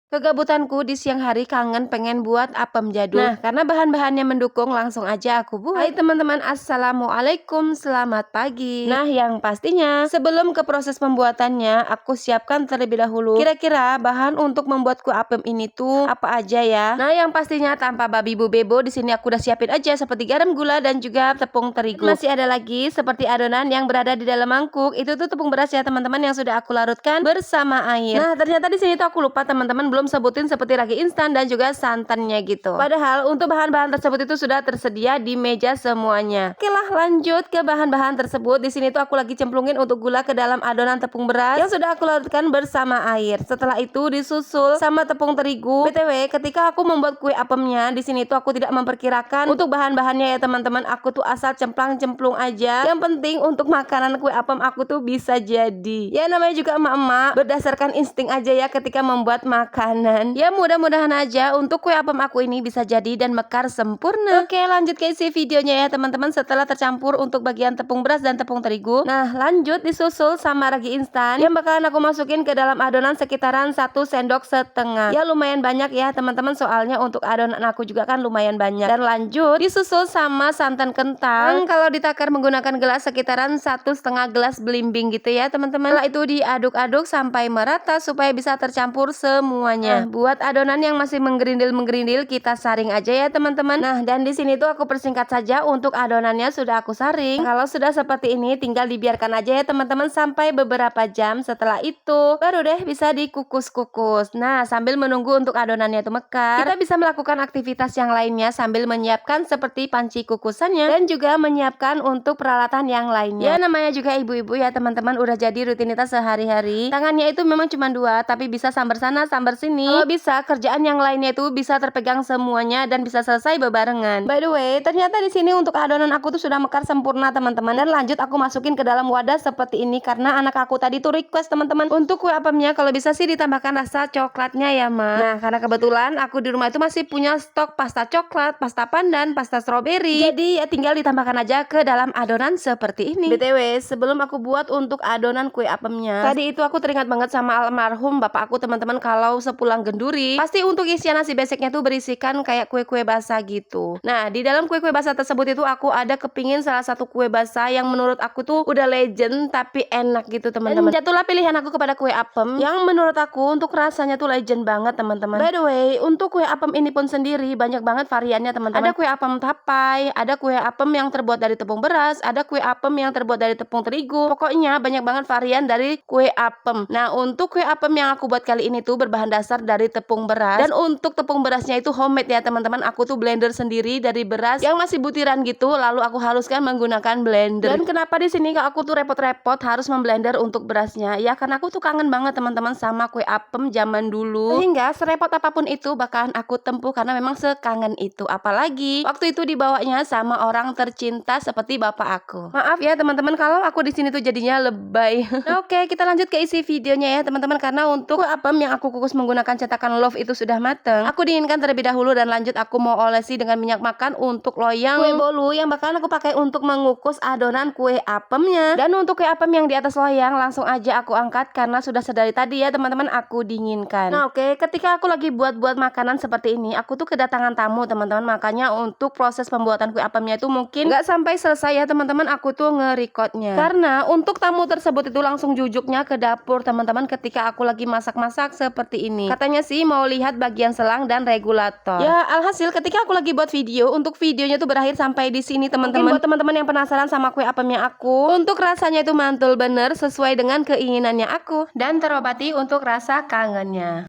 Kegabutanku di siang hari kangen pengen buat apem jadul. Nah, karena bahan-bahannya mendukung, langsung aja aku buat. Hai teman-teman, assalamualaikum, selamat pagi. Nah, yang pastinya sebelum ke proses pembuatannya, aku siapkan terlebih dahulu kira-kira bahan untuk membuat kue apem ini tuh apa aja ya. Nah, yang pastinya tanpa babi bu bebo, di sini aku udah siapin aja seperti garam, gula, dan juga tepung terigu. Masih ada lagi seperti adonan yang berada di dalam mangkuk. Itu tuh tepung beras ya teman-teman, yang sudah aku larutkan bersama air. Nah, ternyata di sini tuh aku lupa teman-teman, belum sebutin seperti ragi instan dan juga santannya gitu. Padahal untuk bahan-bahan tersebut itu sudah tersedia di meja semuanya. Oke lah, lanjut ke bahan-bahan tersebut. Di sini tuh aku lagi cemplungin untuk gula ke dalam adonan tepung beras yang sudah aku larutkan bersama air. Setelah itu disusul sama tepung terigu. BTW, ketika aku membuat kue apemnya, di sini tuh aku tidak memperkirakan untuk bahan-bahannya ya teman-teman. Aku tuh asal cemplang-cemplung aja. Yang penting untuk makanan kue apem aku tuh bisa jadi. Ya namanya juga emak-emak, berdasarkan insting aja ya ketika membuat makanan. Ya mudah-mudahan aja untuk kue apem aku ini bisa jadi dan mekar sempurna. Oke, lanjut ke isi videonya ya teman-teman. Setelah tercampur untuk bagian tepung beras dan tepung terigu, nah lanjut disusul sama ragi instan yang bakalan aku masukin ke dalam adonan sekitaran 1 sendok setengah. Ya lumayan banyak ya teman-teman, soalnya untuk adonan aku juga kan lumayan banyak. Dan lanjut disusul sama santan kental. Kalau ditakar menggunakan gelas sekitaran 1,5 gelas belimbing gitu ya teman-teman. Setelah itu diaduk-aduk sampai merata supaya bisa tercampur semuanya. Buat adonan yang masih menggerindil kita saring aja ya teman-teman. Nah, dan di sini tuh aku persingkat saja untuk adonannya sudah aku saring. Kalau sudah seperti ini tinggal dibiarkan aja ya teman-teman sampai beberapa jam. Setelah itu baru deh bisa dikukus-kukus. Nah, sambil menunggu untuk adonannya itu mekar, kita bisa melakukan aktivitas yang lainnya sambil menyiapkan seperti panci kukusannya dan juga menyiapkan untuk peralatan yang lainnya. Ya namanya juga ibu-ibu ya teman-teman, udah jadi rutinitas sehari-hari. Tangannya itu memang cuma dua, tapi bisa sambar sana sambar sini. Kalau bisa kerjaan yang lainnya itu bisa terpegang semuanya dan bisa selesai bebarengan. By the way, ternyata di sini untuk adonan aku tuh sudah mekar sempurna teman-teman. Dan lanjut aku masukin ke dalam wadah seperti ini karena anak aku tadi tuh request teman-teman untuk kue apemnya kalau bisa sih ditambahkan rasa coklatnya ya ma. Nah, karena kebetulan aku di rumah itu masih punya stok pasta coklat, pasta pandan, pasta stroberi. Jadi ya tinggal ditambahkan aja ke dalam adonan seperti ini. BTW, sebelum aku buat untuk adonan kue apemnya, tadi itu aku teringat banget sama almarhum bapak aku teman-teman, kalau sepulang genduri pasti untuk isian nasi beseknya tuh berisikan kayak kue-kue basah gitu. Nah, di dalam kue-kue basah tersebut itu aku ada kepingin salah satu kue basah yang menurut aku tuh udah legend tapi enak gitu teman-teman. Dan jatuhlah pilihan aku kepada kue apem yang menurut aku untuk rasanya tuh legend banget teman-teman. By the way, untuk kue apem ini pun sendiri banyak banget variannya teman-teman. Ada kue apem tapai, ada kue apem yang terbuat dari tepung beras, ada kue apem yang terbuat dari tepung terigu. Pokoknya banyak banget varian dari kue apem. Nah, untuk kue apem yang aku buat kali ini tuh berbahan dasar dari tepung beras. Dan untuk tepung berasnya itu homemade ya teman-teman. Aku tuh blender sendiri dari beras yang masih butiran gitu, lalu aku haluskan menggunakan blender. Dan kenapa di sini aku tuh repot-repot harus memblender untuk berasnya? Ya karena aku tuh kangen banget teman-teman sama kue apem zaman dulu. Sehingga serepot apapun itu bakalan aku tempuh karena memang sekangen itu. Apalagi waktu itu dibawanya sama orang tercinta seperti bapak aku. Maaf ya teman-teman kalau aku di sini tuh jadinya lebay. Nah, oke, kita lanjut ke isi videonya ya teman-teman, karena untuk kue apem yang aku kukus menggunakan cetakan Love itu sudah mateng. Aku dinginkan terlebih dahulu dan lanjut aku mau olesi dengan minyak makan untuk loyang kue bolu yang bakalan aku pakai untuk mengukus adonan kue apemnya. Dan untuk kue apem yang di atas loyang langsung aja aku angkat karena sudah sedari tadi ya teman-teman aku dinginkan. Nah, oke, ketika aku lagi buat-buat makanan seperti ini, aku tuh kedatangan tamu teman-teman, makanya untuk proses pembuatan kue apemnya itu mungkin nggak sampai selesai ya teman-teman, aku tuh nge-recordnya. Karena untuk tamu tersebut itu langsung jujuknya ke dapur teman-teman ketika aku lagi masak-masak seperti ini. Katanya sih mau lihat bagian selang dan regulator. Ya alhasil ketika aku lagi buat video, untuk videonya tuh berakhir sampai di sini teman-teman. Buat teman-teman yang penasaran sama kue apemnya aku, untuk rasanya itu mantul bener sesuai dengan keinginannya aku dan terobati untuk rasa kangennya.